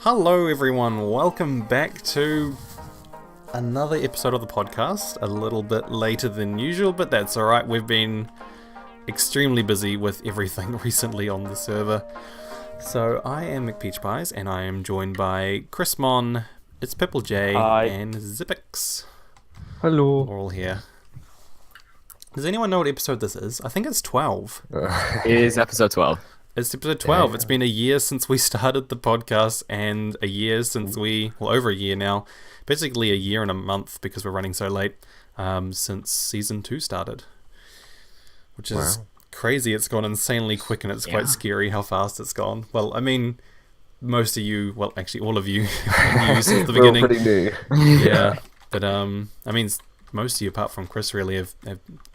Hello everyone, welcome back to another episode of the podcast. A little bit later than usual, but that's alright. We've been extremely busy with everything recently on the server. So I am mcpeachpies, and I am joined by Chrismon, it's Pipple J, Hi. and Zipix. Hello. We're all here. Does anyone know what episode this is? I think it's 12. It is episode 12. It's episode 12. Yeah. It's been a year since we started the podcast, and a year since over a year now, basically a year and a month because we're running so late, since season 2 started. Which is crazy. It's gone insanely quick, and it's quite scary how fast it's gone. Well, I mean, most of you, well, actually all of you, have used since the We're all beginning. pretty new. Yeah, but I mean, most of you, apart from Chris, really have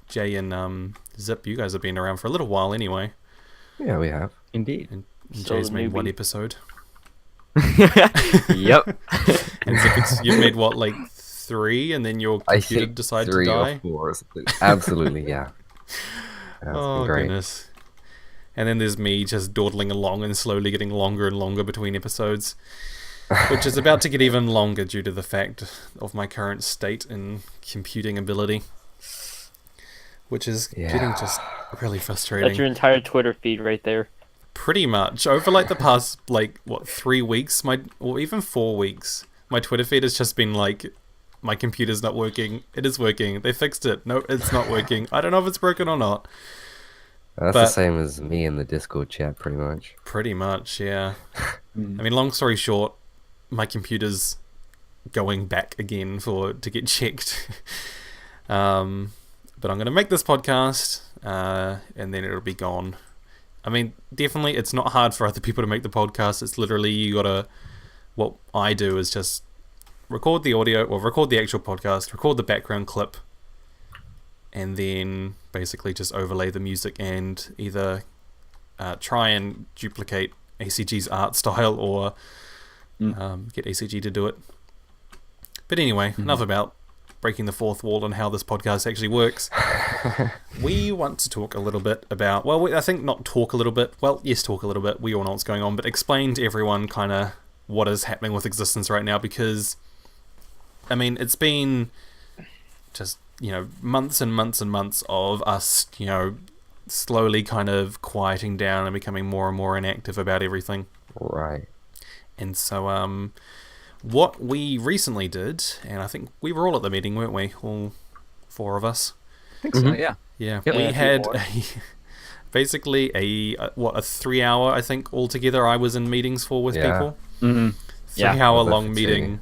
Jay and Zip. You guys have been around for a little while anyway. Yeah, we have. Indeed. And Still Jay's the made one newbie. episode. Yep. And Zipix, you've made what, like 3, and then your I computer think decided 3 to or die? 4 or something. Absolutely, yeah. That's Oh, been great. goodness. And then there's me just dawdling along and slowly getting longer and longer between episodes, which is about to get even longer due to the fact of my current state and computing ability, which is getting just really frustrating. That's your entire Twitter feed right there. Pretty much. Over like the past, 3 weeks, or even 4 weeks, my Twitter feed has just been like, my computer's not working. It is working. They fixed it. No, it's not working. I don't know if it's broken or not. That's But- the same as me in the Discord chat, pretty much. Pretty much, yeah. I mean, long story short, my computer's going back again to get checked. But I'm going to make this podcast, and then it'll be gone. I mean, definitely, it's not hard for other people to make the podcast. It's literally, what I do is just record the audio, or record the actual podcast, record the background clip, and then basically just overlay the music and either try and duplicate ACG's art style or get ACG to do it. But anyway, enough about breaking the fourth wall and how this podcast actually works. We want to talk a little bit about, I think not talk a little bit, yes, talk a little bit, we all know what's going on, but explain to everyone kind of what is happening with Existence right now, because, I mean, it's been just, months and months and months of us, slowly kind of quieting down and becoming more and more inactive about everything. Right. And so, what we recently did, and I think we were all at the meeting, weren't we? All 4 of us. I think so, yeah. Yeah, Yep. we Yeah, a few had more. basically a 3-hour, I think, altogether I was in meetings with Yeah. people. Mm-hmm. 3-hour Yeah. long That's meeting.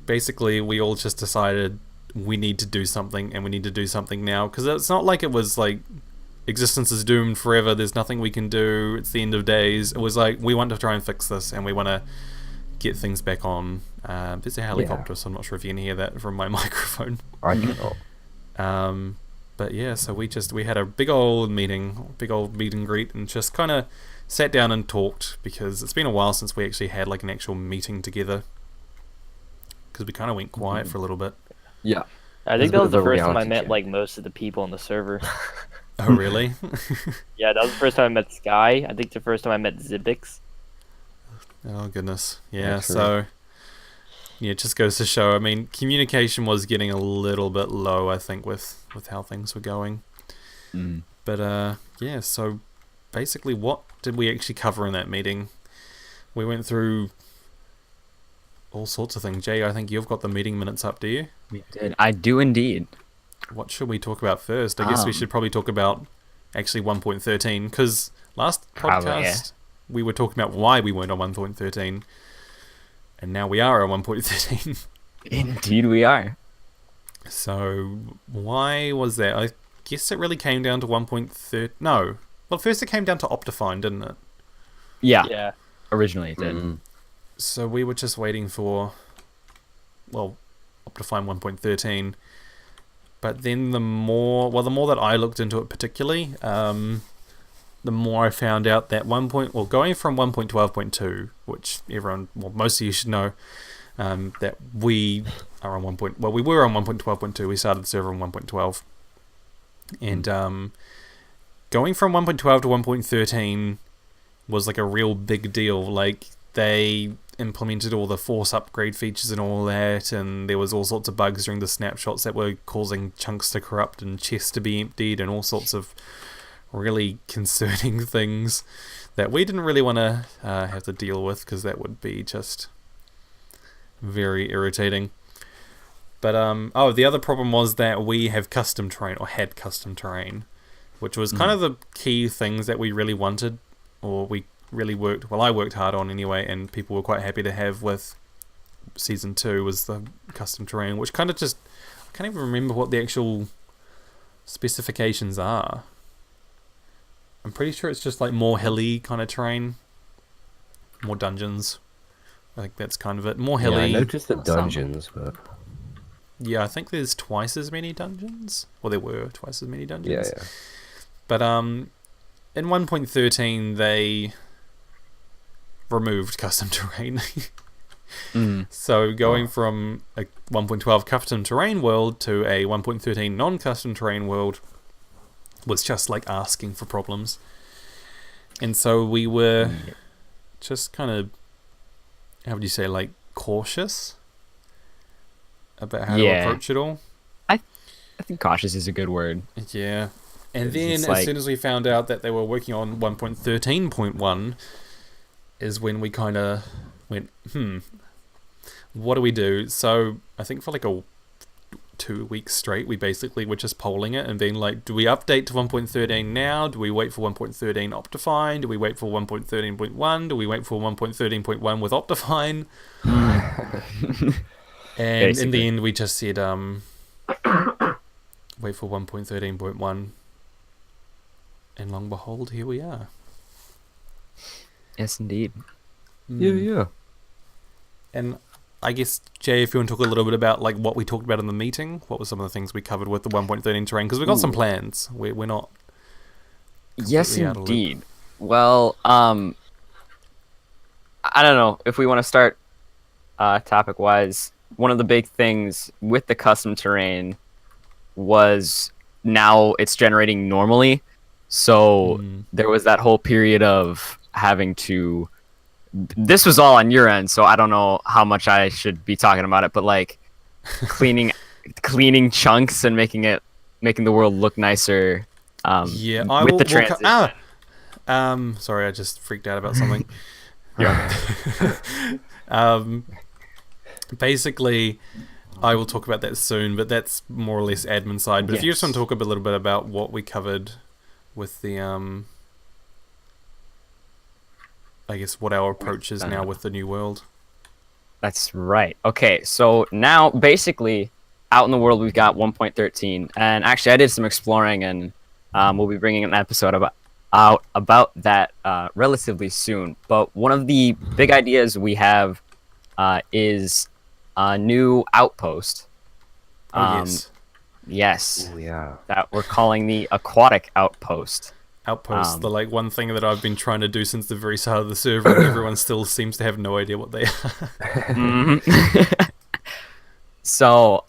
Basically, we all just decided we need to do something, and we need to do something now, because it's not like it was like Existence is doomed forever, there's nothing we can do, it's the end of days. It was like, we want to try and fix this, and we want to get things back on. There's a helicopter, so I'm not sure if you can hear that from my microphone. I cannot. But yeah, so we had a big old meet and greet, and just kind of sat down and talked, because it's been a while since we actually had like an actual meeting together, because we kind of went quiet for a little bit. Yeah. I think It that was was a the first time I reality met check. like most of the people on the server. Oh really? Yeah, that was the first time I met Sky. I think the first time I met Zipix. Oh goodness. Yeah, True. so yeah, it just goes to show, I mean, communication was getting a little bit low, I think, with how things were going. But yeah, so basically what did we actually cover in that meeting? We went through all sorts of things. Jay, I think you've got the meeting minutes up, do you? We did. I do indeed. What should we talk about first? I guess we should probably talk about actually 1.13, because last Probably, podcast we were talking about why we weren't on 1.13, and now we are on 1.13. Indeed, we are. So why was that? I guess it really came down to 1.13. No. Well, first it came down to Optifine, didn't it? Yeah. Yeah. Originally, it did. Mm. So we were just waiting for, Optifine 1.13. But then the more that I looked into it particularly, the more I found out that going from 1.12.2, which most of you should know, that we are on we were on 1.12.2. We started the server on 1.12, and going from 1.12 to 1.13 was like a real big deal. Like, they implemented all the force upgrade features and all that, and there was all sorts of bugs during the snapshots that were causing chunks to corrupt and chests to be emptied and all sorts of really concerning things that we didn't really want to have to deal with, because that would be just very irritating. But the other problem was that we have custom terrain, or had custom terrain, which was kind of the key things that we really wanted, or we really worked, well, I worked hard on anyway, and people were quite happy to have with Season 2, was the custom terrain, which kind of just, I can't even remember what the actual specifications are. I'm pretty sure it's just like more hilly kind of terrain, more dungeons. I think that's kind of it. More hilly. Yeah, I noticed the dungeons, but... Yeah, I think there's twice as many dungeons. Well, there were twice as many dungeons. Yeah. But in 1.13, they removed custom terrain. So going from a 1.12 custom terrain world to a 1.13 non-custom terrain world was just like asking for problems. And so we were just kind of, how would you say, like cautious about how to approach it all. I think cautious is a good word. Yeah. And then it's as like... soon as we found out that they were working on 1.13.1 is when we kind of went, what do we do? So I think for like 2 weeks straight, we basically were just polling it and being like, do we update to 1.13 now? Do we wait for 1.13 Optifine? Do we wait for 1.13.1? Do we wait for 1.13.1 with Optifine? And basically, in the end, we just said, wait for 1.13.1. And long behold, here we are. Yes, indeed. Yeah. And I guess, Jay, if you want to talk a little bit about like what we talked about in the meeting, what were some of the things we covered with the 1.13 terrain? Because we've got some plans. We're not... Yes, indeed. Well, I don't know if we want to start topic-wise. One of the big things with the custom terrain was now it's generating normally. So there was that whole period of having to... This was all on your end, so I don't know how much I should be talking about it, but like cleaning chunks and making the world look nicer. With the transition. Sorry, I just freaked out about something. Basically, I will talk about that soon, but that's more or less admin side. But if you just want to talk a little bit about what we covered with the I guess what our approach is now with the new world. That's right. Okay, so now basically out in the world we've got 1.13, and actually I did some exploring, and we'll be bringing an episode about that relatively soon. But one of the big ideas we have is a new outpost. Yes. Yes. Oh, yeah. That we're calling the aquatic outpost. Outposts, the like one thing that I've been trying to do since the very start of the server, and everyone still seems to have no idea what they are. So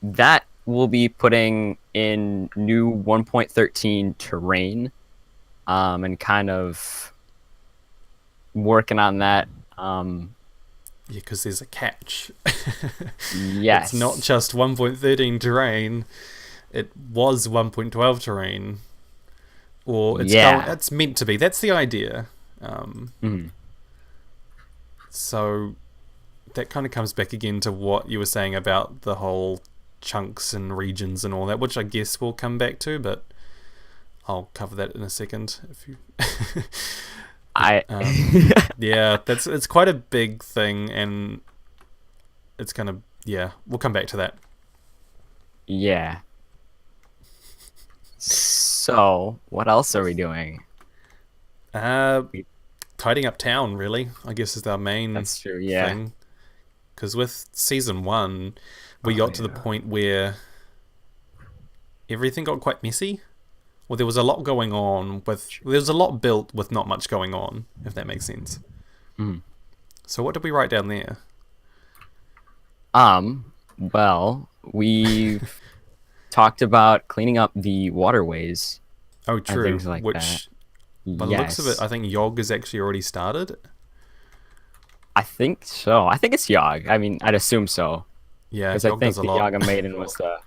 that will be putting in new 1.13 terrain, and kind of working on that. Yeah, because there's a catch. Yes. It's not just 1.13 terrain. It was 1.12 terrain. Or it's meant to be. That's the idea. So that kind of comes back again to what you were saying about the whole chunks and regions and all that, which I guess we'll come back to, but I'll cover that in a second. If you, yeah, it's quite a big thing, and it's gonna we'll come back to that. Yeah. So, what else are we doing? Tidying up town, really, I guess, is our main thing. Because with Season 1, we got to the point where everything got quite messy. Well, there was a lot going on there was a lot built with not much going on, if that makes sense. So what did we write down there? Well, we've talked about cleaning up the waterways. Oh, true. And things like that. By the looks of it, I think Yog has actually already started. I think so. I think it's Yogg. I mean, I'd assume so. Yeah, Because I Yogg think does a the lot. Yaga Maiden was the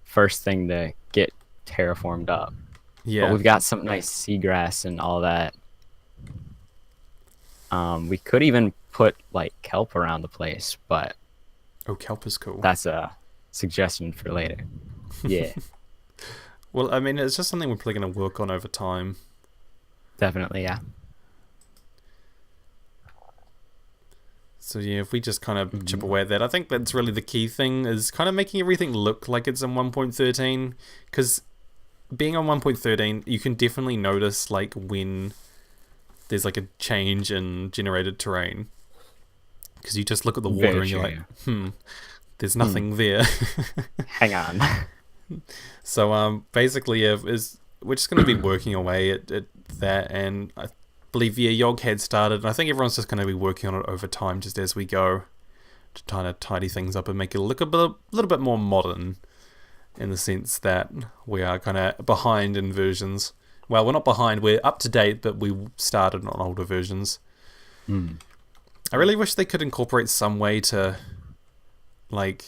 first thing to get terraformed up. But Yeah. we've got some nice seagrass and all that. We could even put like kelp around the place, but Oh, kelp is cool. that's a suggestion for later. Yeah, Well, I mean, it's just something we're probably going to work on over time. definitely, yeah. So yeah, if we just kind of chip away at that, I think that's really the key thing, is kind of making everything look like it's in 1.13. Because being on 1.13, you can definitely notice like when there's like a change in generated terrain. Because you just look at the water Very and you're true. like, there's nothing there. Hang on. So basically, yeah, we're just going to be working away at that, and I believe Yogg had started, and I think everyone's just going to be working on it over time, just as we go, to kind of tidy things up and make it look a little bit more modern, in the sense that we are kind of behind in versions. Well, we're not behind; we're up to date, but we started on older versions. I really wish they could incorporate some way to, like,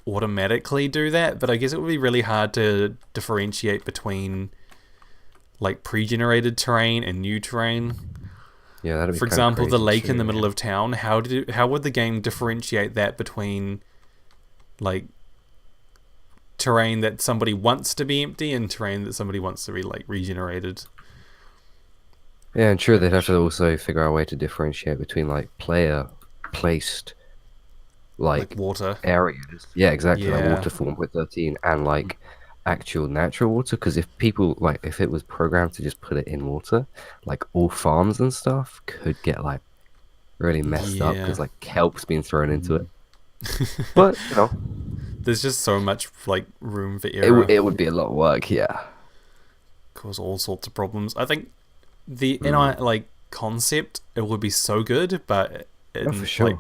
automatically do that, but I guess it would be really hard to differentiate between like pre-generated terrain and new terrain. Yeah, that'd be For kinda example, the crazy lake too, in the middle yeah. of town, how would the game differentiate that between like terrain that somebody wants to be empty and terrain that somebody wants to be like regenerated? Yeah, and sure, they'd have to also figure out a way to differentiate between like player placed Like like water. areas. Yeah, exactly. Like Yeah. water for 1.13 and like actual natural water. Because if people like, if it was programmed to just put it in water, like all farms and stuff could get like really messed up Yeah. because like kelp's being thrown into it. But you know, There's just so much like room for it, error. it would be a lot of work. Yeah. Cause all sorts of problems. I think the like concept, it would be so good, but in Oh, for sure. like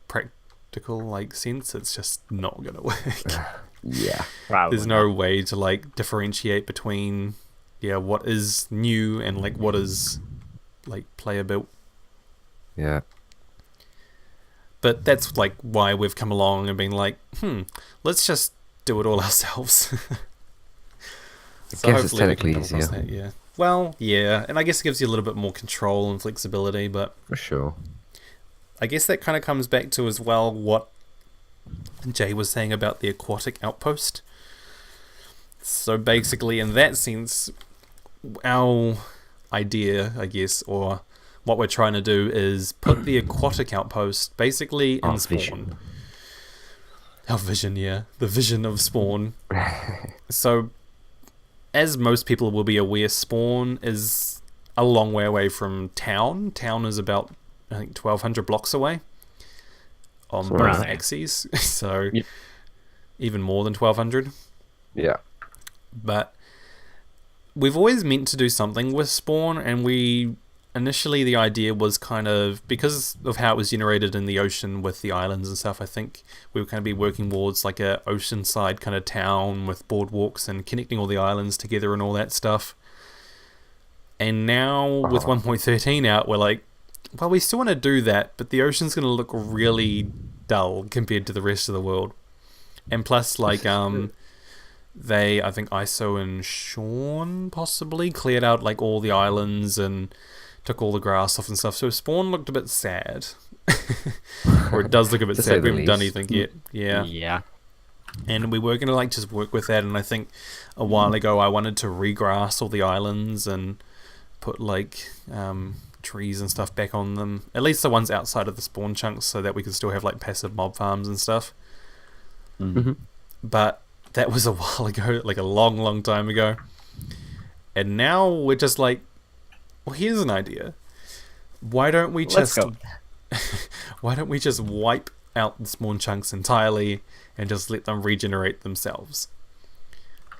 practical like sense, it's just not gonna work. Yeah. Probably There's no way to like differentiate between what is new and like what is like player built. Yeah. But that's like why we've come along and been like, let's just do it all ourselves. I guess it's hopefully we can technically come across easier. that, yeah. Well, yeah, and I guess it gives you a little bit more control and flexibility, but For sure. I guess that kind of comes back to as well what Jay was saying about the aquatic outpost. So basically, in that sense, our idea, I guess, or what we're trying to do is put the aquatic outpost basically in Our Spawn. vision. Our vision, yeah. The vision of Spawn. So, as most people will be aware, Spawn is a long way away from town. Town is about, I think, 1,200 blocks away on Somewhere both around there. axes. So, Yep. even more than 1,200. Yeah. But we've always meant to do something with Spawn, and initially the idea was kind of, because of how it was generated in the ocean with the islands and stuff, I think we were going to be working towards like a oceanside kind of town with boardwalks and connecting all the islands together and all that stuff. And now with 1.13 out, we're like, well, we still want to do that, but the ocean's going to look really dull compared to the rest of the world. And plus, like, I think ISO and Sean possibly cleared out like all the islands and took all the grass off and stuff, so Spawn looked a bit sad. Or it does look a bit To say sad. We the haven't done least. anything yet. Yeah. Yeah. And we were going to like just work with that, and I think a while ago I wanted to regrass all the islands and put like trees and stuff back on them, at least the ones outside of the spawn chunks, so that we could still have like passive mob farms and stuff. But that was a while ago, like a long time ago. And now we're just like, well, here's an idea. Why don't we Let's just go. why don't we just wipe out the spawn chunks entirely and just let them regenerate themselves?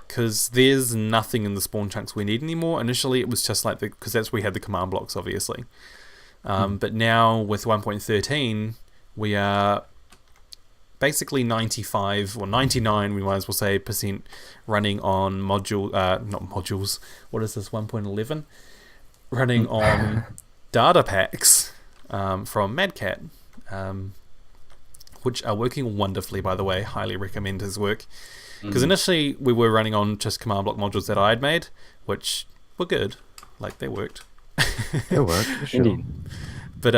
Because there's nothing in the spawn chunks we need anymore. Initially it was just like because that's where we had the command blocks, obviously. But now with 1.13 we are basically 95 or 99, we might as well say, % running on not modules, what is this, 1.11? Running on data packs from MadCat, which are working wonderfully, by the way. Highly recommend his work. Because initially we were running on just command block modules that I had made, which were good. Like, they worked. It worked, for sure. Indeed. But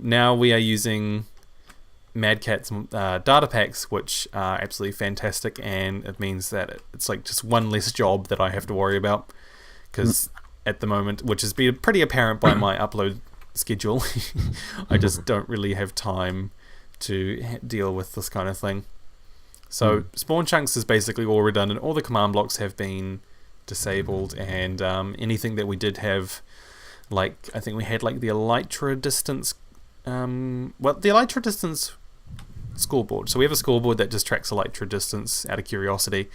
now we are using MadCat's data packs, which are absolutely fantastic, and it means that it's like just one less job that I have to worry about. Because at the moment, which has been pretty apparent by my upload schedule, I just don't really have time to deal with this kind of thing. So spawn chunks is basically all redundant. All the command blocks have been disabled, and anything that we did have, like I think we had like the elytra distance, the elytra distance scoreboard. So we have a scoreboard that just tracks elytra distance out of curiosity.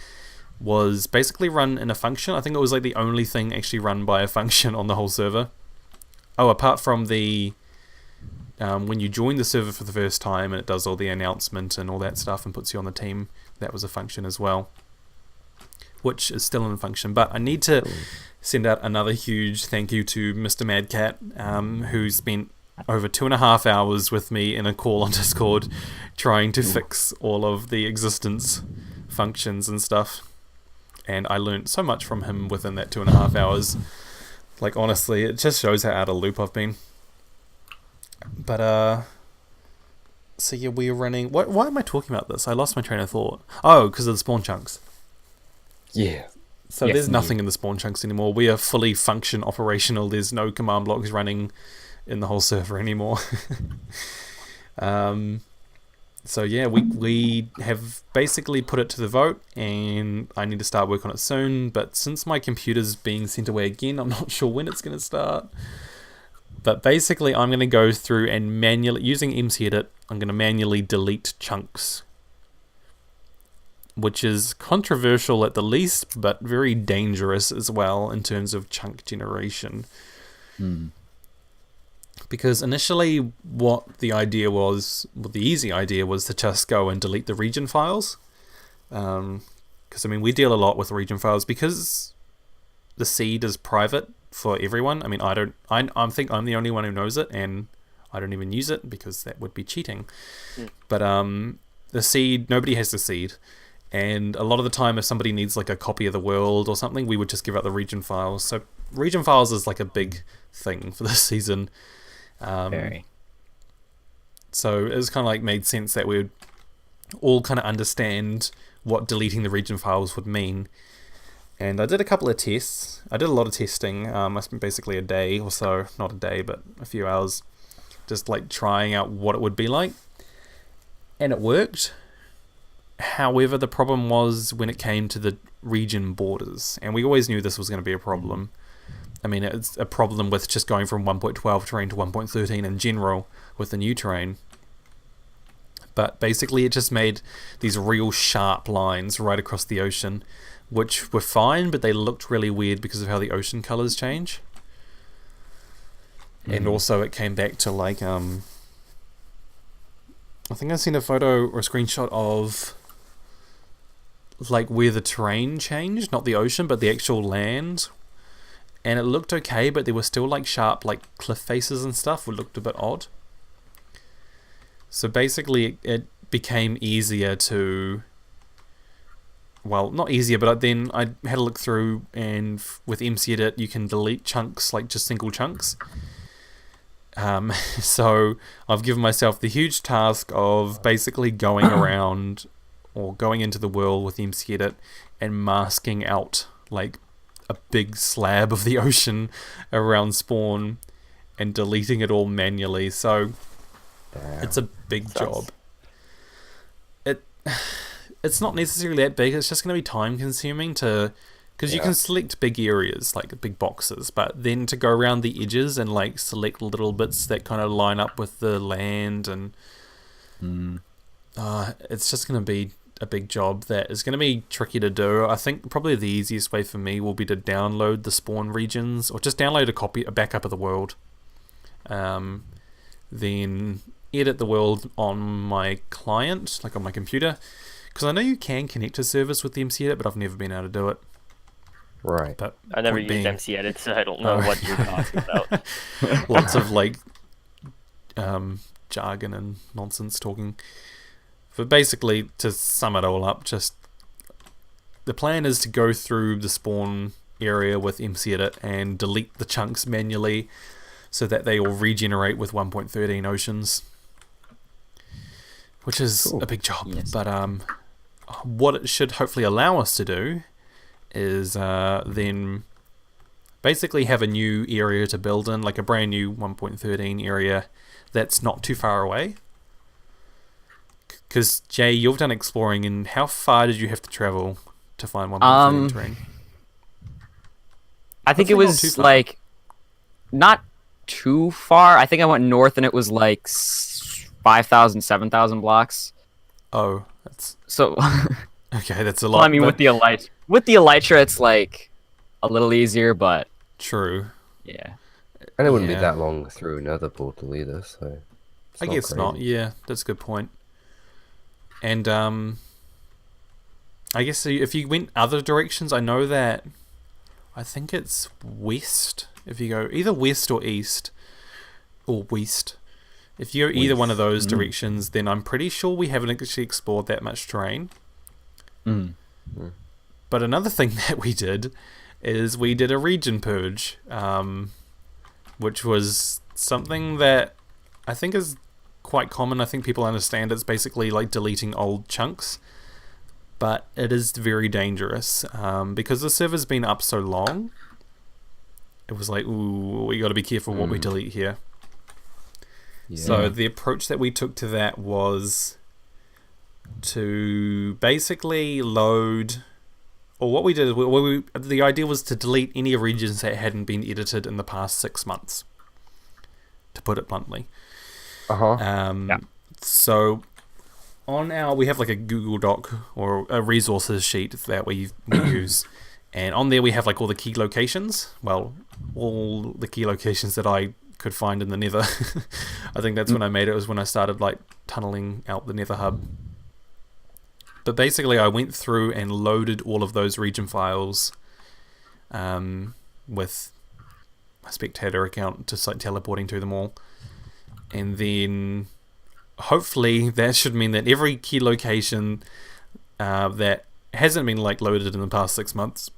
Was basically run in a function. I think it was like the only thing actually run by a function on the whole server. Oh, apart from the when you join the server for the first time and it does all the announcement and all that stuff and puts you on the team, that was a function as well, which is still in function. But I need to send out another huge thank you to Mr. MadCat, who spent over 2.5 hours with me in a call on Discord trying to fix all of the existence functions and stuff. And I learned so much from him within that 2.5 hours. Like, honestly, it just shows how out of loop I've been. But, so yeah, we're running... Why am I talking about this? I lost my train of thought. Oh, because of the spawn chunks. Yeah. So there's nothing in the spawn chunks anymore. We are fully function operational. There's no command blocks running in the whole server anymore. So yeah, we have basically put it to the vote, and I need to start work on it soon. But since my computer's being sent away again, I'm not sure when it's going to start. But basically, I'm going to go through and manually, using mcedit, I'm going to manually delete chunks, which is controversial at the least, but very dangerous as well in terms of chunk generation. Because initially what the idea was, well, the easy idea was to just go and delete the region files. Because, I mean, we deal a lot with region files because the seed is private for everyone. I mean, I think I'm the only one who knows it, and I don't even use it because that would be cheating. But the seed, nobody has the seed. And a lot of the time, if somebody needs like a copy of the world or something, we would just give out the region files. So region files is like a big thing for this season. Very. So it was kind of like made sense that we would all kind of understand what deleting the region files would mean. And I did a couple of tests. I did a lot of testing. I spent basically a day or so, not a day, but a few hours, just like trying out what it would be like. And it worked. However, the problem was when it came to the region borders. And we always knew this was going to be a problem. I mean, it's a problem with just going from 1.12 terrain to 1.13 in general with the new terrain. But basically it just made these real sharp lines right across the ocean, which were fine, but they looked really weird because of how the ocean colors change. And also it came back to like, I think I've seen a photo or a screenshot of like where the terrain changed, not the ocean, but the actual land. And it looked okay, but there were still like sharp like cliff faces and stuff, which looked a bit odd. So basically it became easier to, well, not easier, but then I had a look through, and with mcedit you can delete chunks, like just single chunks. So I've given myself the huge task of basically going around or going into the world with mcedit and masking out like a big slab of the ocean around spawn and deleting it all manually. So it's a big job. It's not necessarily that big. It's just going to be time consuming to, because you can select big areas like big boxes, but then to go around the edges and like select little bits that kind of line up with the land, and it's just going to be a big job that is going to be tricky to do. I think probably the easiest way for me will be to download the spawn regions, or just download a backup of the world, then edit the world on my client, like on my computer, because I know you can connect to servers with the mcedit, but I've never been able to do it. Right. But I never used mcedit, so I don't know what you're talking about. Lots of like jargon and nonsense talking. But basically, to sum it all up, just the plan is to go through the spawn area with mcedit and delete the chunks manually so that they all regenerate with 1.13 oceans, which is a big job. Yes. But what it should hopefully allow us to do is then basically have a new area to build in, like a brand new 1.13 area that's not too far away. Because Jay, you've done exploring, and how far did you have to travel to find 1.13 terrain? I think it Hopefully not too was far. like not too far. I think I went north and it was like 5,000, 7,000 blocks. Oh, that's So, okay. That's a lot. well, I mean, but with the elytra, it's like a little easier, but true. yeah. And it wouldn't be Yeah. that long through another portal either, so... it's I guess not. crazy. Yeah, that's a good point. And I guess if you went other directions, I know that I think it's west. If you go either west or east or west, if you go either one of those directions, then I'm pretty sure we haven't actually explored that much terrain. But another thing that we did is we did a region purge, which was something that I think is quite common. I think people understand it's basically like deleting old chunks, but it is very dangerous because the server's been up so long. It was like, ooh, we got to be careful what we delete here. Yeah. So the approach that we took to that was to basically load, or what we did, the idea was to delete any regions that hadn't been edited in the past 6 months, to put it bluntly. So we have like a Google Doc or a resources sheet that we use, and on there we have like all the key locations. Well, all the key locations that I could find in the Nether. I think that's when I made it. Was when I started like tunneling out the Nether hub. But basically, I went through and loaded all of those region files with my spectator account, just like teleporting to them all. And then hopefully that should mean that every key location that hasn't been like loaded in the past 6 months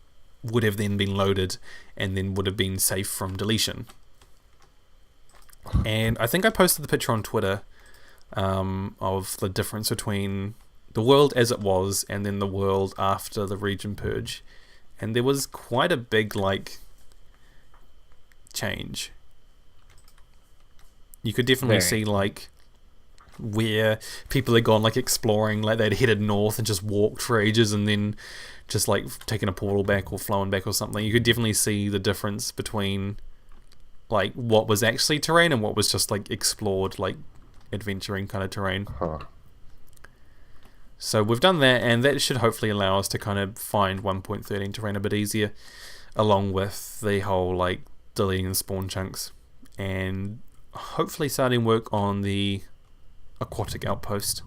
would have then been loaded and then would have been safe from deletion. And I think I posted the picture on Twitter of the difference between the world as it was and then the world after the region purge, and there was quite a big like change. You could definitely see like where people had gone like exploring, like they'd headed north and just walked for ages and then just like taken a portal back or flown back or something. You could definitely see the difference between like what was actually terrain and what was just like explored, like adventuring kind of terrain. So we've done that, and that should hopefully allow us to kind of find 1.13 terrain a bit easier, along with the whole like deleting the spawn chunks, and hopefully starting work on the aquatic outpost.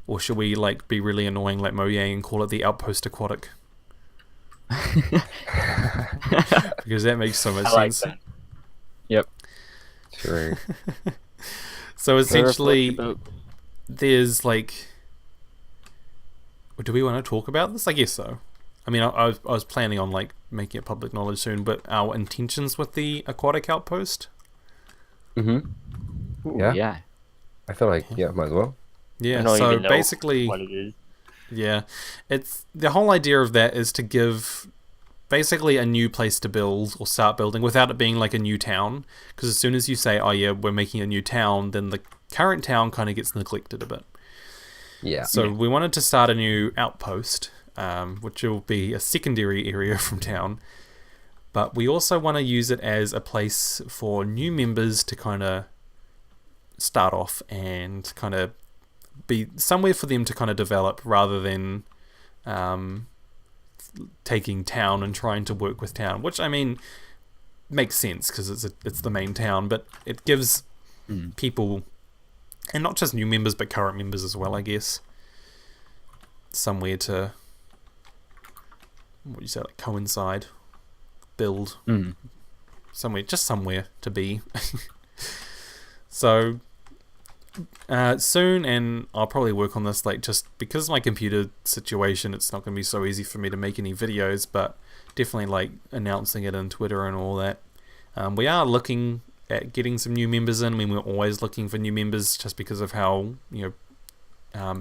Or should we like be really annoying like Mojang and call it the outpost aquatic? Because that makes so much sense. That. Yep. True. So essentially, Terraform. there's like, do we want to talk about this? I guess so. I mean, I was planning on like making it public knowledge soon, but our intentions with the aquatic outpost. Yeah. Yeah. I feel like, might as well. Yeah. I don't So even know basically, what it is. yeah, it's the whole idea of that is to give basically a new place to build or start building without it being like a new town. Because as soon as you say, "Oh yeah, we're making a new town," then the current town kind of gets neglected a bit. Yeah. So we wanted to start a new outpost, which will be a secondary area from town. But we also want to use it as a place for new members to kind of start off and kind of be somewhere for them to kind of develop rather than taking town and trying to work with town, which I mean makes sense because it's the main town, but it gives people, and not just new members but current members as well, I guess, somewhere to, what do you say, like coincide, build, somewhere to be. So Soon, and I'll probably work on this, like, just because of my computer situation, it's not going to be so easy for me to make any videos, but definitely, like, announcing it on Twitter and all that. We are looking at getting some new members in. I mean, we're always looking for new members just because of how,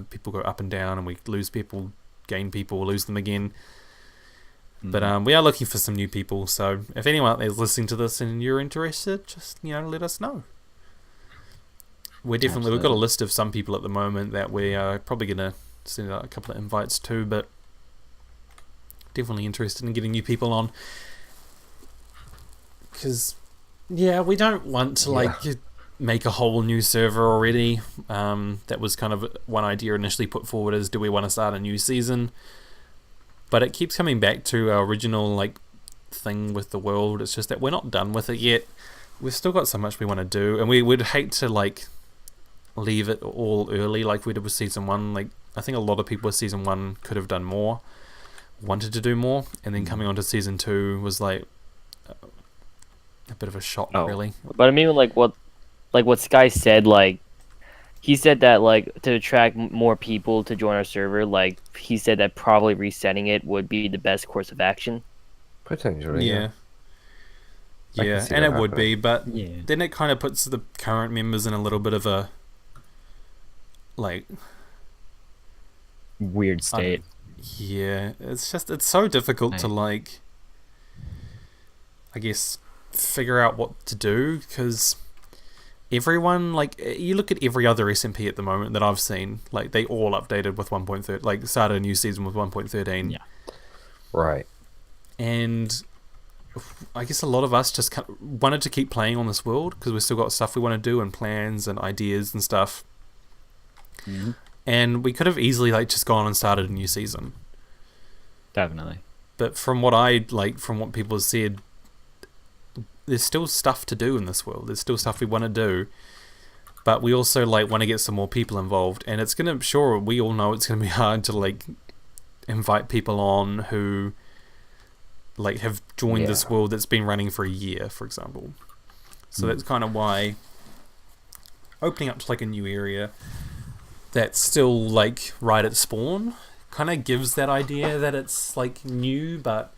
people go up and down, and we lose people, gain people, lose them again. But we are looking for some new people, so if anyone out there is listening to this and you're interested, just, let us know. We've got a list of some people at the moment that we are probably going to send out a couple of invites to, but definitely interested in getting new people on. Because, we don't want to, make a whole new server already. That was kind of one idea initially put forward, is do we want to start a new season? But it keeps coming back to our original thing with the world. It's just that we're not done with it yet. We've still got so much we want to do, and we would hate to leave it all early like we did with season 1. I think a lot of people with season 1 could have done more, wanted to do more, and then coming on to season 2 was a bit of a shock, really. But I mean, what Sky said, he said that to attract more people to join our server, he said that probably resetting it would be the best course of action. Potentially, yeah, and it would be, but then it kind of puts the current members in a little bit of a weird state. It's so difficult to I guess figure out what to do, because everyone, you look at every other SMP at the moment that I've seen, they all updated with 1.13, started a new season with 1.13. Yeah. Right. And I guess a lot of us just wanted to keep playing on this world because we've still got stuff we want to do and plans and ideas and stuff. Mm-hmm. And we could have easily just gone and started a new season. Definitely. But from what from what people have said, there's still stuff to do in this world. There's still stuff we want to do, but we also want to get some more people involved. And it's gonna, we all know it's gonna be hard to invite people on who have joined this world that's been running for a year, for example. So that's kind of why opening up to a new area that's still right at spawn kind of gives that idea that it's new, but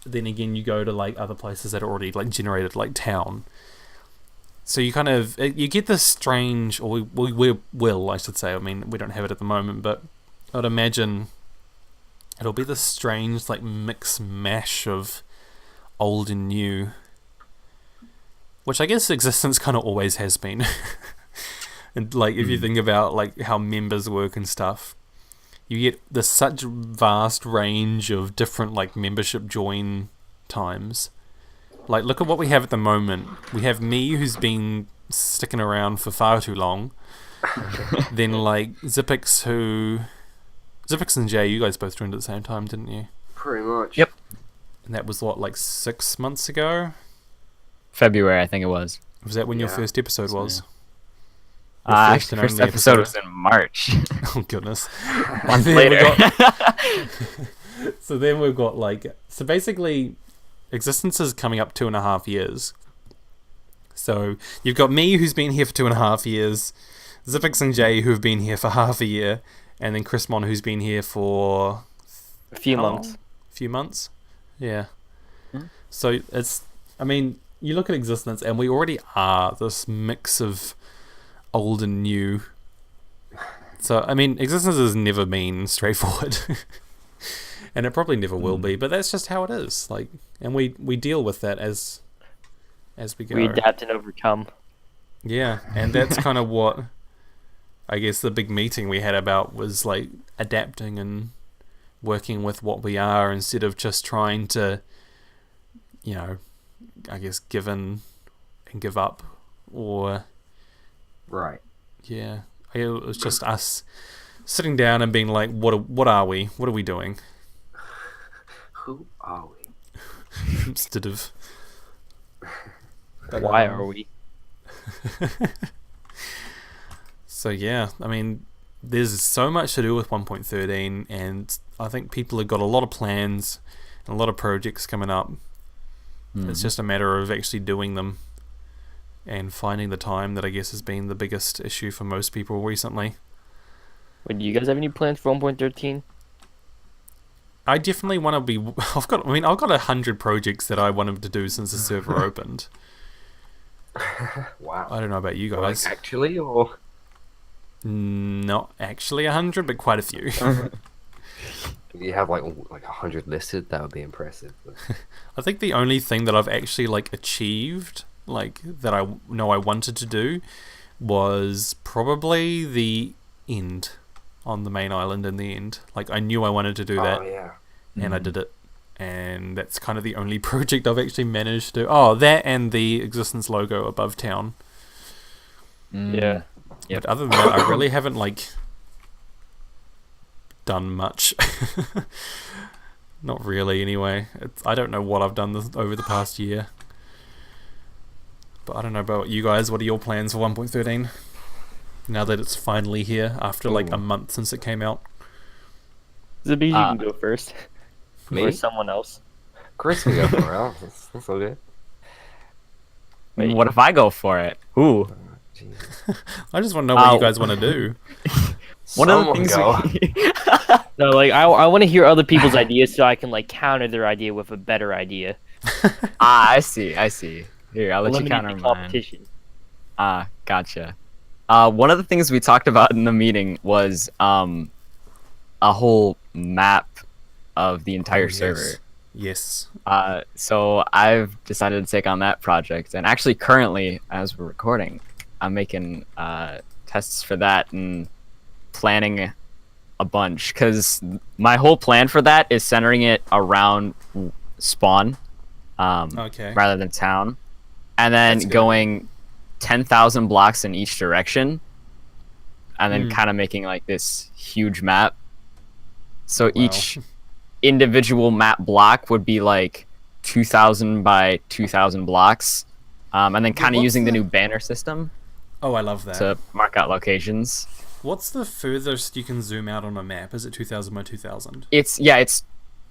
then again you go to other places that are already generated town, so you kind of you get this strange, or we will, I should say, I mean we don't have it at the moment, but I'd imagine it'll be this strange mix mash of old and new, which I guess existence kind of always has been. And if you think about how members work and stuff, you get this such vast range of different membership join times. Look at what we have at the moment. We have me, who's been sticking around for far too long. Then Zipix and Jay, you guys both joined at the same time, didn't you? Pretty much. Yep. And that was what, 6 months ago? February, I think it was. Was that when your first episode was? First episode was in March. Oh goodness. Month later. So then we've got so basically existence is coming up 2.5 years. So you've got me, who's been here for 2.5 years, Zipix and Jay, who've been here for half a year, and then Chrismon, who's been here for a few months. Few months? Yeah. So it's, I mean, you look at existence and we already are this mix of old and new. So I mean, existence has never been straightforward. And it probably never will be, but that's just how it is. And we deal with that as we go. We adapt and overcome. Yeah, and that's kind of what I guess the big meeting we had about was adapting and working with what we are instead of just trying to, I guess give in and give up, or right. Yeah, it was just us sitting down and being what are we? What are we doing? Who are we? Instead of why are we? So yeah, I mean, there's so much to do with 1.13, and I think people have got a lot of plans and a lot of projects coming up. It's just a matter of actually doing them. and finding the time that I guess has been the biggest issue for most people recently. Wait, do you guys have any plans for 1.13? I definitely want to be. I've got 100 projects that I wanted to do since the server opened. Wow. I don't know about you guys. Like actually, or Not actually 100, but quite a few. you have like 100 listed? That would be impressive. I think the only thing that I've actually like achieved, like that I know I wanted to do, was probably the end on the main island in the end. Like I knew I wanted to do that, Oh yeah. and I did it. And that's kind of the only project I've actually managed to. Oh, that and the existence logo above town. Yeah. Yep. But other than that, I really haven't like done much. Not really, anyway. I don't know what I've done over the past year. But I don't know about you guys. What are your plans for 1.13? Now that it's finally here, after like a month since it came out. Zipix, you can go first. Me? Or someone else. Chris can go for it. That's all good. Wait. What if I go for it? Ooh. Jesus. I just want to know what you guys want to do. One of the Someone things go. No, like I want to hear other people's ideas so I can like counter their idea with a better idea. I see. Here, I'll let you Eliminate counter the mine. competition. Gotcha. One of the things we talked about in the meeting was a whole map of the entire server. Yes. So I've decided to take on that project, and actually currently, as we're recording, I'm making tests for that and planning a bunch, because my whole plan for that is centering it around spawn Okay. rather than town, and then That's good. going 10,000 blocks in each direction, and then Hmm. kind of making like this huge map. So Wow. each individual map block would be like 2,000 by 2,000 blocks, and then kind of what's using the the- new banner system Oh, I love that. to mark out locations. What's the furthest you can zoom out on a map? Is it 2,000 by 2,000? It's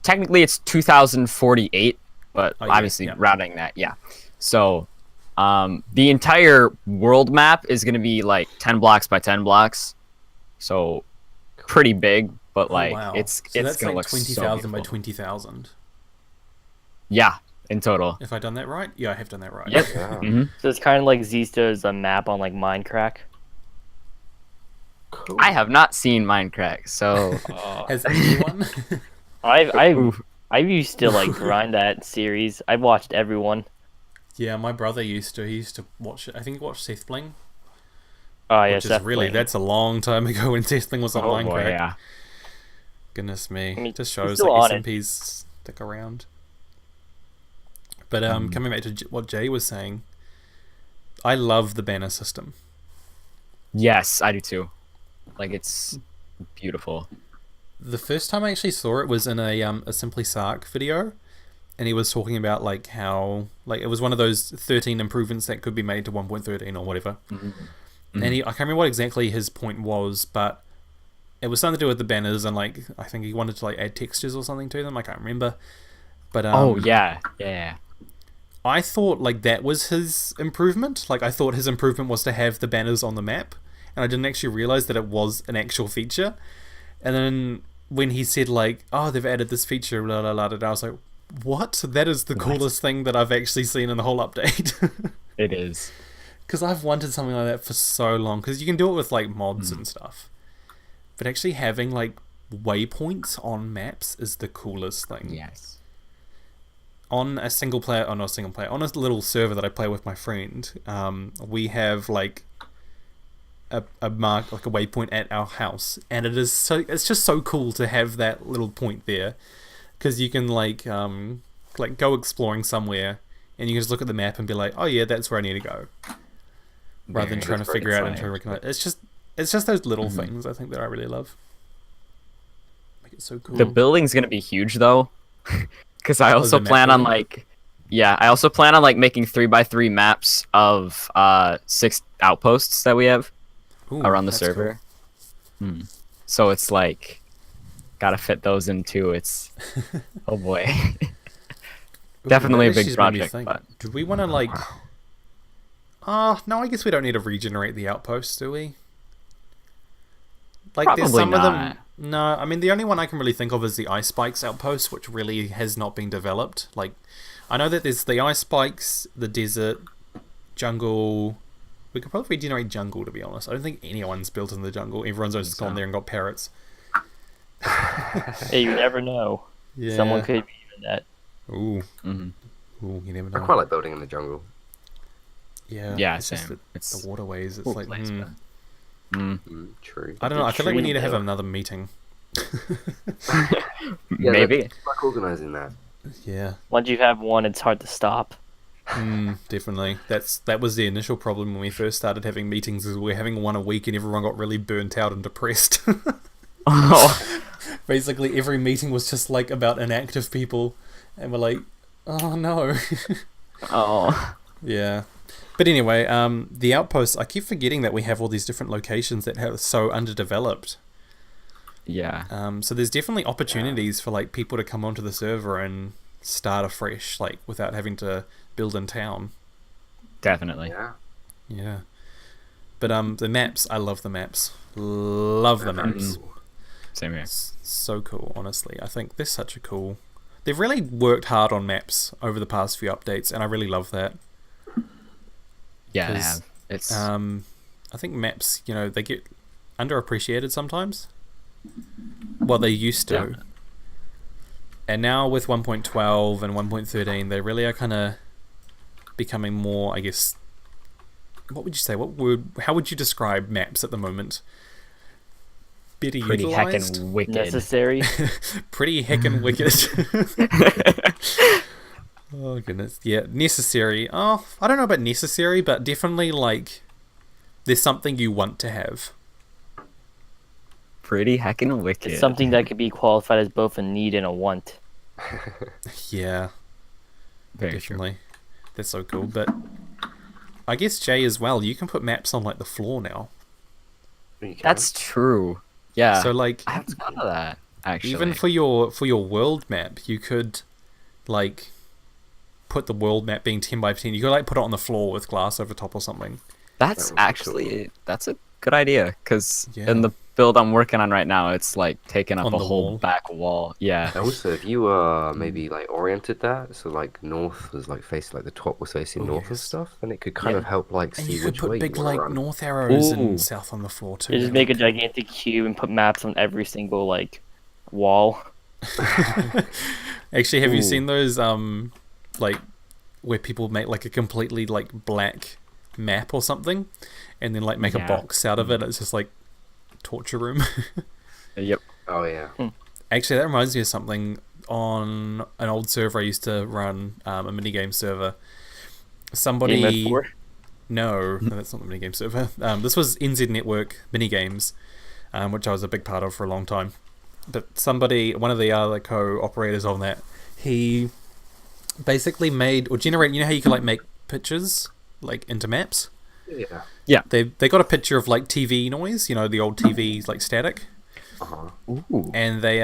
technically it's 2,048, but Oh, yeah, obviously yeah. routing that, yeah. So the entire world map is going to be like 10 blocks by 10 blocks, so pretty big, but Oh, like wow. it's So that's gonna like look 20,000 by so beautiful. 20,000. Yeah, in total. If I done that right? Yeah, I have done that right. Yep. Yeah. Mhm. So it's kind of like Zista's a map on like Minecraft. Cool. I have not seen Minecraft, so Has anyone? I used to like grind that series. I watched everyone. Yeah, my brother used to. He used to watch it. I think he watched Seth Bling. Oh yeah, Which is Seth really, Bling. that's a long time ago when Seth Bling was on oh Minecraft. boy, yeah. Goodness me. I mean, Just he's shows still like on it. SMPs stick around. But coming back to what Jay was saying, I love the banner system. Yes, I do too. Like it's beautiful. The first time I actually saw it was in a Simply Sark video, and he was talking about like how like it was one of those 13 improvements that could be made to 1.13 or whatever. And I can't remember what exactly his point was, but it was something to do with the banners, and like I think he wanted to like add textures or something to them. I can't remember. But Oh yeah. I thought like that was his improvement. Like I thought his improvement was to have the banners on the map, and I didn't actually realize that it was an actual feature. And then when he said like, "Oh, they've added this feature," blah blah blah, I was like, "What? That is the coolest thing that I've actually seen in the whole update." It is. Because I've wanted something like that for so long. Because you can do it with like mods and stuff, but actually having like waypoints on maps is the coolest thing. Yes. On a single player, on a little server that I play with my friend, we have like a mark, like a waypoint at our house, and it's just so cool to have that little point there, because you can like go exploring somewhere, and you can just look at the map and be like, oh yeah, that's where I need to go, rather than trying to figure out and trying to recognize. It's just those little things I think that I really love. Make it so cool. The building's gonna be huge though, because I also the map plan on building? like, I also plan on like making 3x3 maps of 6 outposts that we have Ooh, around the that's server. So it's like, gotta fit those in too. It's oh boy. cool. Ooh, Definitely that a big actually made me project, think, but- do we want to like? No, I guess we don't need to regenerate the outposts, do we? Like, there's Probably some of them. not. No, I mean, the only one I can really think of is the Ice Spikes outpost, which really has not been developed. Like, I know that there's the Ice Spikes, the desert, jungle. We could probably regenerate jungle, to be honest. I don't think anyone's built in the jungle. Everyone's just gone there and got parrots. Hey, you never know. Yeah. Someone could be even that. Ooh. Mm-hmm. Ooh, you never I know. quite like building in the jungle. Yeah. Yeah, it's just same. the waterways. It's Cool like, place, but- True. I don't know. I feel like we need to have Tree, another meeting. Yeah, Maybe. like organising that. Yeah. Once you have one, it's hard to stop. Definitely. That was the initial problem when we first started having meetings. Is we were having one a week, and everyone got really burnt out and depressed. Oh. Basically, every meeting was just like about inactive people, and we're like, oh no. Oh. Yeah. But anyway, the outposts. I keep forgetting that we have all these different locations that are so underdeveloped. Yeah. So there's definitely opportunities for like people to come onto the server and start afresh, like without having to build in town. Definitely. Yeah. Yeah. But the maps, I love the maps. Love the maps. Same here. So cool, honestly. I think they're such a cool. They've really worked hard on maps over the past few updates, and I really love that. Yeah, they 'Cause, have. It's I think maps, they get underappreciated sometimes. Well, they used to. Yeah. And now with 1.12 and 1.13, they really are kind of becoming more, I guess. What would you say? How would you describe maps at the moment? Better pretty utilized? heckin' wicked. Necessary. Pretty heckin' wicked. Oh goodness, yeah, necessary. Oh, I don't know about necessary, but definitely like there's something you want to have. Pretty heckin' wicked. It's something that could be qualified as both a need and a want. Yeah, Very definitely. That's so cool. But I guess Jay as well. You can put maps on like the floor now. You can. That's true. Yeah. So like I haven't thought of that actually. even for your world map, you could like put the world map being 10 by 10. You could like put it on the floor with glass over top or something. That's That would be actually that's a good idea because Yeah. in the build I'm working on right now, it's like taking up On a the whole wall. back wall. Yeah. And also, if you maybe like oriented that, so like north was like facing, like the top was facing Oh, north and yes. stuff, then it could kind Yeah. of help like And see you could which way put big you want like to run. north arrows Ooh. and south on the floor too. You just make a gigantic cube and put maps on every single like wall. Actually, have you Ooh. seen those like where people make like a completely like black map or something, and then like make a Yeah. box out of it? It's just like torture room. Yep. Oh yeah. Actually, that reminds me of something on an old server I used to run, a minigame server. Somebody. Game Mode 4. No, that's not the minigame server. This was NZ Network minigames, which I was a big part of for a long time. But one of the other co-operators on that, he basically made or generated. You know how you can like make pictures like into maps. Yeah. They got a picture of like TV noise. You know, the old TV like static. Uh-huh. Ooh. And they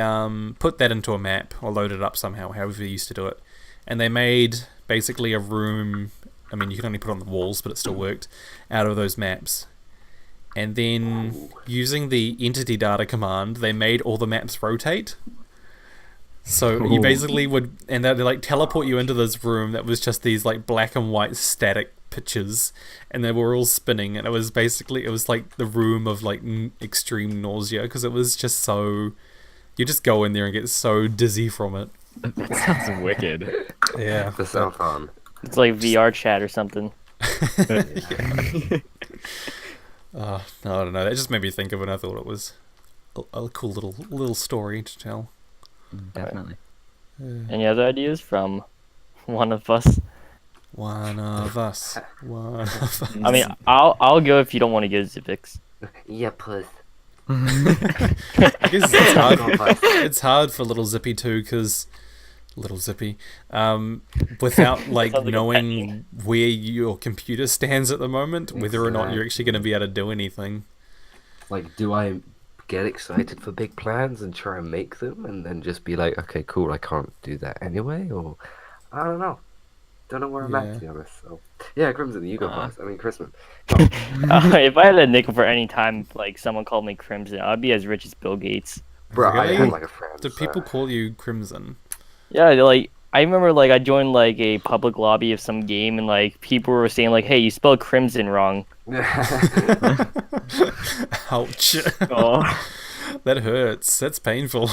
put that into a map or loaded it up somehow, however they used to do it. And they made basically a room. I mean, you could only put it on the walls, but it still worked out of those maps. And then using the entity data command, they made all the maps rotate. So you Ooh. basically would, and they'd like teleport you into this room that was just these like black and white static pictures, and they were all spinning, and it was like the room of like extreme nausea because it was just so. You just go in there and get so dizzy from it. That sounds wicked. Yeah. That sounds fun. It's like VR chat or something. No, I don't know. That just made me think of it. And I thought it was a cool little story to tell. Definitely. Any other ideas from one of us? One of us. One of us. I mean, I'll go if you don't want to go Zipix. Yeah, plus. I guess it's hard. It's hard for little Zippy too, because little Zippy, without like Sounds like a pet knowing name. where your computer stands at the moment, whether or not you're actually going to be able to do anything. Like, do I get excited for big plans and try and make them, and then just be like, okay, cool, I can't do that anyway, or I don't know. Don't know where I'm Yeah. at, to be honest. So, yeah, Crimson, you go first. I mean, Chrisman. If I had a nickel for any time, like someone called me Crimson, I'd be as rich as Bill Gates. Bro, I Really? had like a friend. Do people call you Crimson? Yeah, like I remember, like I joined like a public lobby of some game, and like people were saying like, "Hey, you spelled Crimson wrong." Ouch. Oh. That hurts. That's painful.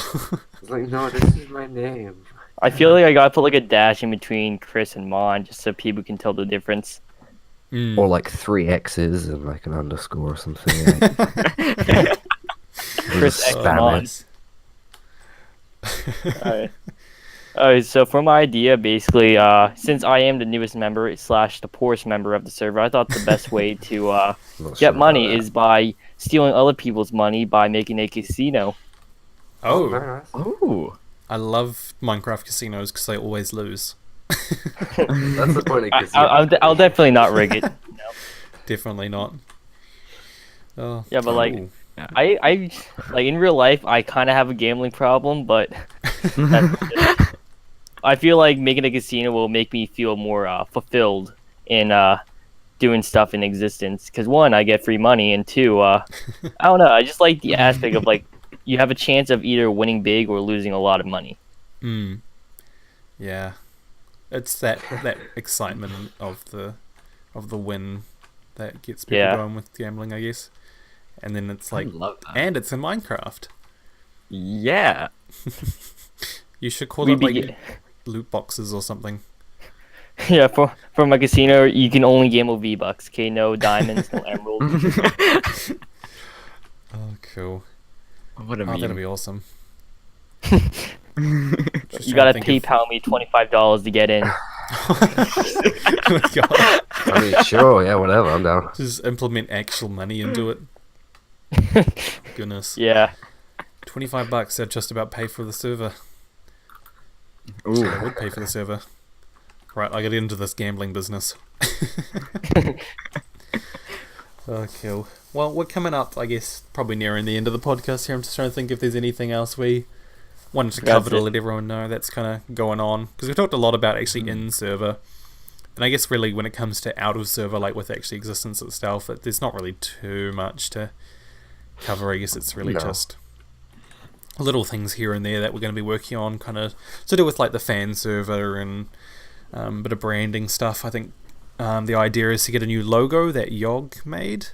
It's like, no, this is my name. I feel like I gotta put like a dash in between Chris and Mon just so people can tell the difference. Mm. Or like 3 X's and like an underscore or something. Like, Chris X spam Mon. it. Alright, so for my idea, basically, since I am the newest member / the poorest member of the server, I thought the best way to Not sure get about money that. is by stealing other people's money by making a casino. Oh, Oh, very nice. Ooh. I love Minecraft casinos because they always lose. That's the point of I'll definitely not rig it. Definitely not. Oh, Yeah, but like, cool. I like in real life, I kind of have a gambling problem, but I feel like making a casino will make me feel more fulfilled in doing stuff in existence. Because one, I get free money, and two, I don't know, I just like the aspect of like you have a chance of either winning big or losing a lot of money. Mm. Yeah, it's that excitement of the win that gets people Yeah. going with gambling, I guess. And then it's like, I love that. and it's in Minecraft. Yeah. You should call We it like begin- loot boxes or something. Yeah, for my casino, you can only gamble V-Bucks. Okay, no diamonds, no emeralds. Oh, cool. What a Oh, that'll meme. be awesome. You trying gotta to think PayPal me $25 to get in. Oh my God. I mean, sure, yeah, whatever, I'm down. Just implement actual money into it. Goodness. Yeah. $25, that'd just about pay for the server. Ooh. That would pay for the server. Right, I get into this gambling business. Oh, cool. Well, we're coming up, I guess, probably nearing the end of the podcast here. I'm just trying to think if there's anything else we wanted to cover to let everyone know that's kind of going on. Because we talked a lot about actually in-server. And I guess really when it comes to out-of-server, like with actually existence itself, there's not really too much to cover. I guess it's really No. just little things here and there that we're going to be working on, kind of to do with like the fan server and a bit of branding stuff. I think the idea is to get a new logo that Yog made,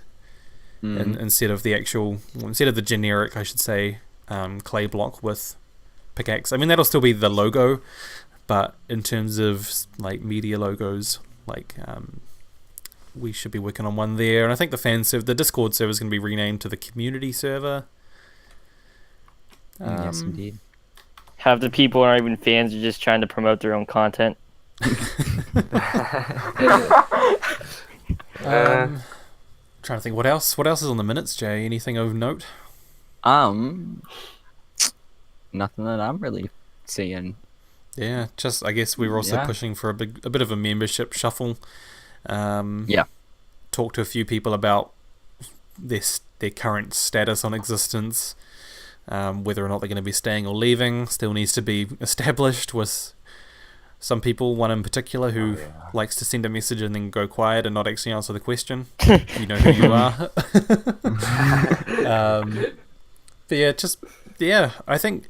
and instead of the generic, I should say, clay block with pickaxe. I mean, that'll still be the logo, but in terms of like media logos, like we should be working on one there. And I think the Discord server is going to be renamed to the community server. Yes, indeed. Half the people aren't even fans; are just trying to promote their own content. Trying to think what else is on the minutes, Jay. Anything of note? Nothing that I'm really seeing. Yeah, just I guess we were also Yeah. pushing for a bit of a membership shuffle. Yeah. Talked to a few people about their current status on existence, whether or not they're going to be staying or leaving. Still needs to be established with some people. One in particular who likes to send a message and then go quiet and not actually answer the question. You know who you are. But I think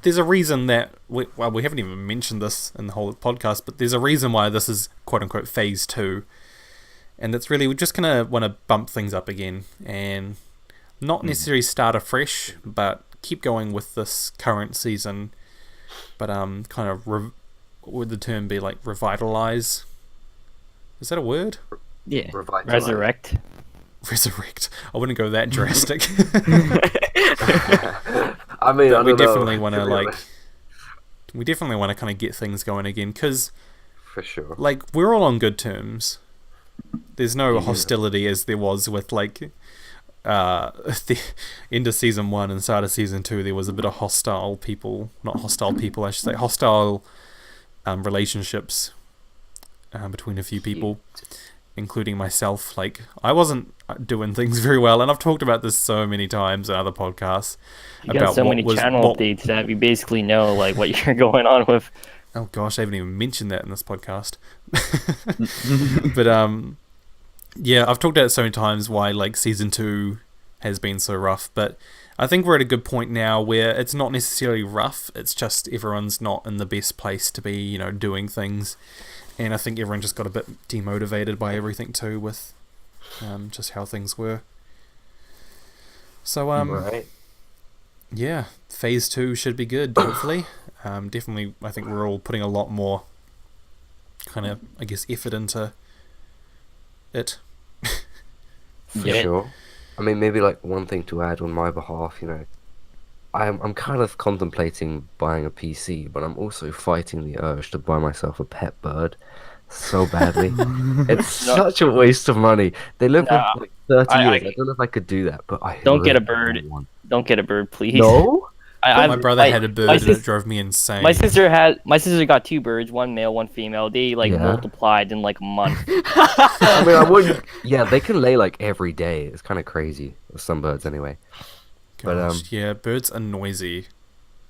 there's a reason that we haven't even mentioned this in the whole podcast, but there's a reason why this is quote unquote phase 2, and it's really we just kind of want to bump things up again and not necessarily start afresh, but keep going with this current season, but kind of would the term be like revitalize? Is that a word? Yeah. Resurrect. Resurrect. I wouldn't go that drastic. I mean, But I we don't know, definitely want to to be like, honest. we definitely want to kind of get things going again, because For sure. like we're all on good terms. There's no hostility as there was with like the end of season 1 and start of season 2. There was a bit of hostile relationships between a few people, including myself. Like I wasn't doing things very well, and I've talked about this so many times in other podcasts. You got so many channel updates that we basically know like what you're going on with. Oh gosh, I haven't even mentioned that in this podcast. But yeah, I've talked about it so many times why like season 2 has been so rough, but I think we're at a good point now where it's not necessarily rough, it's just everyone's not in the best place to be, you know, doing things. And I think everyone just got a bit demotivated by everything too with just how things were. So Right. yeah, phase 2 should be good, hopefully. Definitely, I think we're all putting a lot more kind of, I guess, effort into it. For Yeah. sure. I mean, maybe like one thing to add on my behalf, you know, I'm kind of contemplating buying a PC, but I'm also fighting the urge to buy myself a pet bird so badly. It's No. such a waste of money. They live Nah, for like 30 I- years. I don't know if I could do that, but I Don't get a really bird. want one. Don't get a bird, please. No? My brother had a bird my and sis- it drove me insane. My sister got 2 birds, one male, one female. They like Yeah. multiplied in like a month. I mean, I wouldn't. Yeah, they can lay like every day. It's kind of crazy. Some birds, anyway. But, Gosh, yeah, birds are noisy.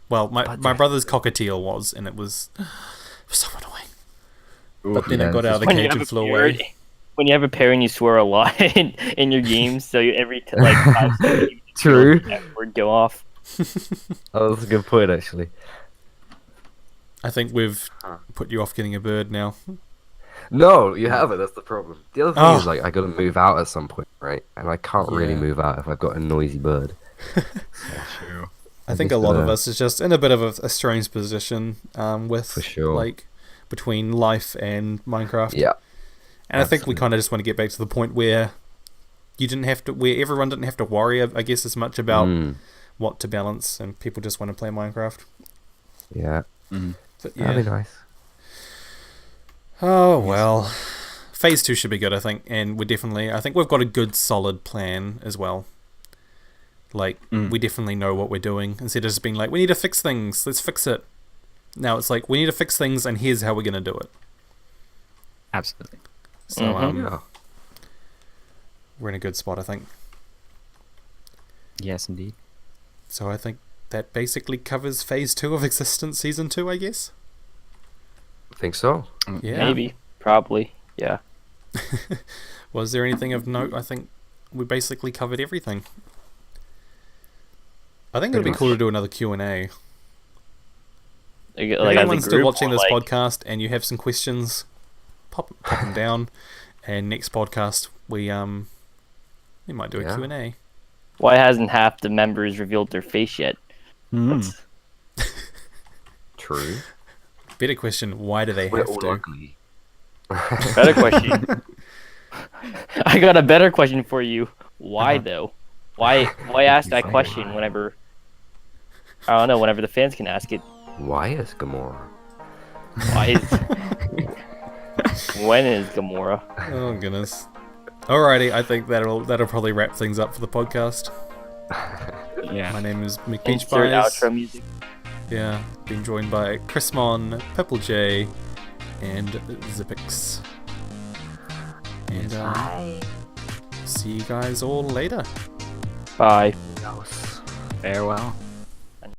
Well, my But brother's cockatiel was, and it was so annoying. But then yeah, it got this out of the When you cage have and a flew bird- away. When you have a pair and you swear a lot in your games, so you like 5 seconds, you True. that word go off. Oh, that's a good point, actually. I think we've put you off getting a bird now. No, you haven't. That's the problem. The other thing Oh. is, like, I gotta move out at some point, right? And I can't really Yeah. move out if I've got a noisy bird. I think a just lot of gonna- us is just in a bit of a strange position with For sure. like between life and Minecraft. Yeah. And I think we absolutely. kind of just want to get back to the point where where everyone didn't have to worry, I guess, as much about what to balance, and people just want to play Minecraft. Yeah. But That'd yeah. be nice. Oh well. Phase 2 should be good, I think, and I think we've got a good solid plan as well. Like, we definitely know what we're doing, instead of just being like, we need to fix things, let's fix it. Now it's like, we need to fix things, and here's how we're going to do it. Absolutely. So, Yeah. we're in a good spot, I think. Yes, indeed. So I think that basically covers Phase 2 of Existence Season 2, I guess? I think so. Yeah. Maybe, probably, yeah. Was there anything of note? I think we basically covered everything. I think it'd be Pretty cool to much. do another Q&A. Like, If as a anyone's still group, watching or, this like, podcast and you have some questions, pop them down. And next podcast, we might do a Yeah. Q&A. Why hasn't half the members revealed their face yet? That's- True. Better question, why do they We're have all to? ugly. Better question. I got a better question for you. Why though? Why ask that question whenever? I don't know. Whenever the fans can ask it. Why is Gamora? Why is? When is Gamora? Oh goodness. Alrighty, I think that'll probably wrap things up for the podcast. Yeah. My name is Insert mcpeachpies. outro music. Yeah, been joined by Chrismon, Purple J, and Zipix. And see you guys all later. Bye. Farewell.